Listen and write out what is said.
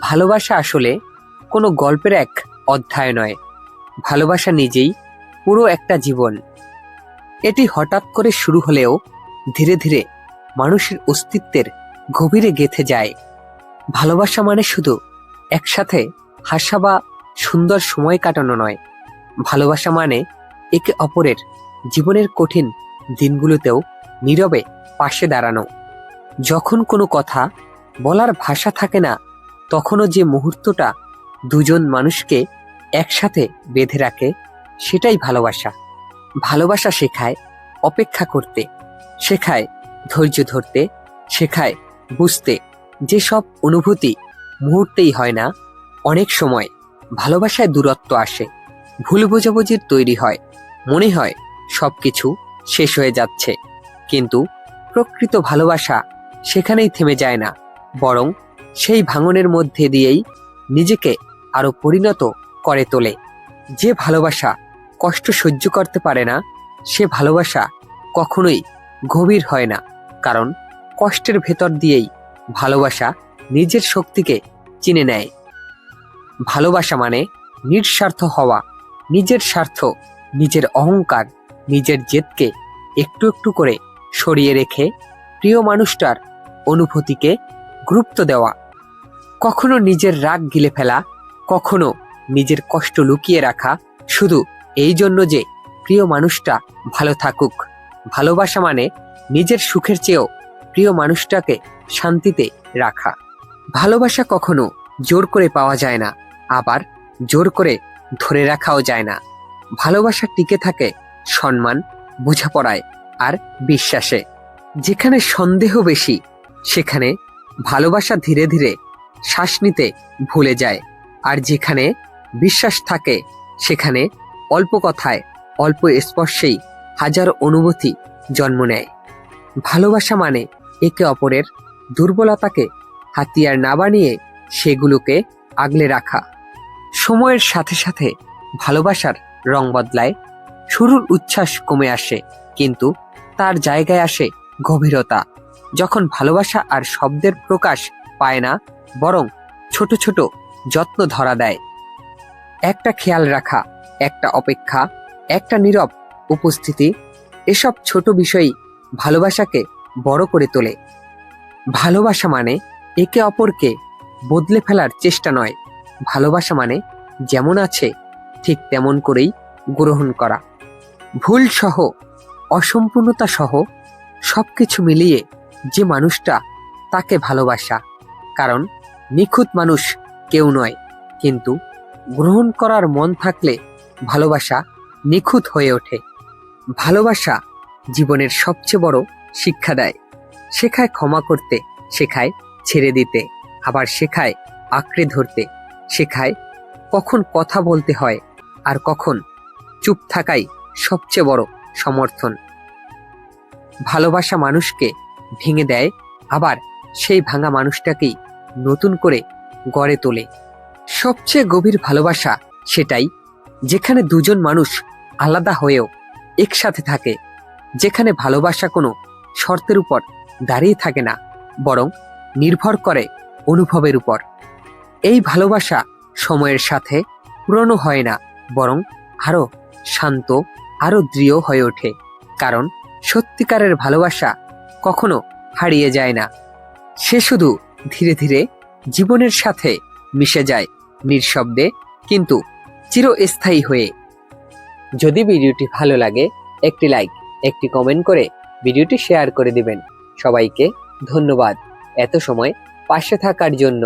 ভালোবাসা আসলে কোনো গল্পের এক অধ্যায় নয়। ভালোবাসা নিজেই পুরো একটা জীবন। এটি হঠাৎ করে শুরু হলেও ধীরে ধীরে মানুষের অস্তিত্বের গভীরে গেঁথে যায়। ভালোবাসা মানে শুধু একসাথে হাসা বা সুন্দর সময় কাটানো নয়। ভালোবাসা মানে একে অপরের জীবনের কঠিন দিনগুলোতেও নীরবে পাশে দাঁড়ানো। যখন কোনো কথা বলার ভাষা থাকে না, তখনও যে মুহূর্তটা দুজন মানুষকে একসাথে বেঁধে রাখে, সেটাই ভালোবাসা। ভালোবাসা শেখায় অপেক্ষা করতে, শেখায় ধৈর্য ধরতে, শেখায় বুঝতে যে সব অনুভূতি মুহূর্তেই হয় না। অনেক সময় ভালোবাসায় দূরত্ব আসে, ভুল বোঝাবুঝির তৈরি হয়, মনে হয় সবকিছু শেষ হয়ে যাচ্ছে। কিন্তু প্রকৃত ভালোবাসা সেখানেই থেমে যায় না, বরং সেই ভাঙনের মধ্যে দিয়েই নিজেকে আরো পরিণত করে তোলে। যে ভালোবাসা কষ্ট সহ্য করতে পারে না, সে ভালোবাসা কখনোই গভীর হয় না। কারণ কষ্টের ভেতর দিয়েই ভালোবাসা নিজের শক্তিকে চিনে নেয়। ভালোবাসা মানে নিঃস্বার্থ হওয়া, নিজের স্বার্থ, নিজের অহংকার, নিজের জেদকে একটু একটু করে সরিয়ে রেখে প্রিয় মানুষটার অনুভূতিকে গুরুত্ব দেওয়া। কখনো নিজের রাগ গিলে ফেলা, কখনো নিজের কষ্ট লুকিয়ে রাখা, শুধু এই জন্য যে প্রিয় মানুষটা ভালো থাকুক। ভালোবাসা মানে নিজের সুখের চেয়েও প্রিয় মানুষটাকে শান্তিতে রাখা। ভালোবাসা কখনো জোর করে পাওয়া যায় না, আবার জোর করে ধরে রাখাও যায় না। ভালোবাসা টিকে থাকে সম্মান, বোঝাপড়ায় আর বিশ্বাসে। যেখানে সন্দেহ বেশি, সেখানে ভালোবাসা ধীরে ধীরে শ্বাস নিতে ভুলে যায়। আর যেখানে বিশ্বাস থাকে, সেখানে অল্প কথায়, অল্প স্পর্শেই হাজার অনুভূতি জন্ম নেয়। ভালোবাসা মানে একে অপরের দুর্বলতাকে হাতিয়ার না বানিয়ে সেগুলোকে আগলে রাখা। সময়ের সাথে সাথে ভালোবাসার রং বদলায়, শুরুর উচ্ছ্বাস কমে আসে, কিন্তু তার জায়গায় আসে গভীরতা। যখন ভালোবাসা আর শব্দের প্রকাশ পায় না, বরং ছোট ছোট যত্ন ধরা দেয়। একটা খেয়াল রাখা, একটা অপেক্ষা, একটা নীরব উপস্থিতি, এসব ছোট বিষয়ই ভালোবাসাকে বড় করে তোলে। ভালোবাসা মানে একে অপরকে বদলে ফেলার চেষ্টা নয়। ভালোবাসা মানে যেমন আছে ঠিক তেমন করেই গ্রহণ করা। ভুল সহ, অসম্পূর্ণতা সহ সবকিছু মিলিয়ে যে মানুষটা, তাকে ভালোবাসা। কারণ নিখুঁত মানুষ কেউ নয়, কিন্তু গ্রহণ করার মন থাকলে ভালোবাসা নিখুঁত হয়ে ওঠে। ভালোবাসা জীবনের সবচেয়ে বড় শিক্ষা দেয়। শেখায় ক্ষমা করতে, শেখায় ছেড়ে দিতে, আবার শেখায় আঁকড়ে ধরতে, শেখায় কখন কথা বলতে হয় আর কখন চুপ থাকাই সবচেয়ে বড় সমর্থন। ভালোবাসা মানুষকে ভেঙে দেয়, আবার সেই ভাঙা মানুষটাকেই নতুন করে গড়ে তোলে। সবচেয়ে গভীর ভালোবাসা সেটাই, যেখানে দুজন মানুষ আলাদা হয়েও একসাথে থাকে, যেখানে ভালোবাসা কোনো শর্তের উপর দাঁড়িয়ে থাকে না, বরং নির্ভর করে অনুভবের উপর। এই ভালোবাসা সময়ের সাথে পুরনো হয় না, বরং আরো শান্ত, আরো দৃঢ় হয়ে ওঠে। কারণ সত্যিকারের ভালোবাসা কখনো হারিয়ে যায় না, সে শুধু ধীরে ধীরে জীবনের সাথে মিশে যায়, নিঃশব্দে কিন্তু চিরস্থায়ী হয়ে। যদি ভিডিওটি ভালো লাগে, একটি লাইক, একটি কমেন্ট করে ভিডিওটি শেয়ার করে দিবেন। সবাইকে ধন্যবাদ এত সময় পাশে থাকার জন্য।